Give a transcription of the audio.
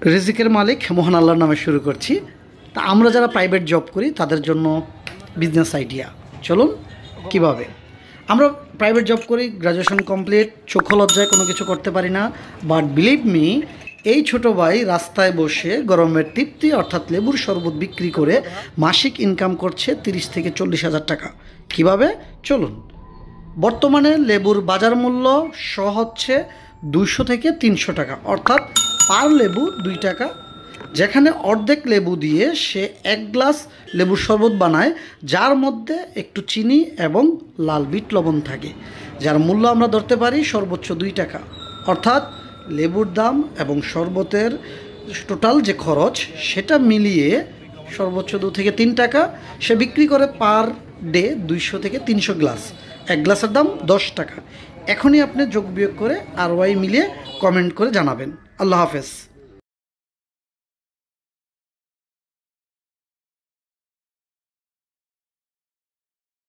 রিজিকের মালিক মহান আল্লাহর নামে শুরু করছি। তা আমরা যারা প্রাইভেট জব করি তাদের জন্য বিজনেস আইডিয়া। চলুন কিভাবে আমরা প্রাইভেট জব করি, গ্র্যাজুয়েশন কমপ্লিট, চোখ লজ্জায় কোনো কিছু করতে পারি না। বাট বিলিভ মি, এই ছোটো ভাই রাস্তায় বসে গরমের তৃপ্তি অর্থাৎ লেবুর শরবত বিক্রি করে মাসিক ইনকাম করছে 30 থেকে 40 হাজার টাকা। কিভাবে? চলুন। বর্তমানে লেবুর বাজার মূল্য হচ্ছে 200 থেকে 300 টাকা, অর্থাৎ পার লেবু 2 টাকা। যেখানে অর্ধেক লেবু দিয়ে সে 1 গ্লাস লেবুর শরবত বানায়, যার মধ্যে একটু চিনি এবং লাল বিট লবণ থাকে, যার মূল্য আমরা ধরতে পারি সর্বোচ্চ 2 টাকা। অর্থাৎ লেবুর দাম এবং শরবতের টোটাল যে খরচ সেটা মিলিয়ে সর্বোচ্চ 2 থেকে 3 টাকা সে বিক্রি করে পার ডে 200 থেকে 300 গ্লাস। 1 গ্লাসের দাম 10 টাকা। এখনই আপনি যোগ বিয়োগ করে আর ওয়াই মিলিয়ে কমেন্ট করে জানাবেন। আল্লাহ হাফেজ।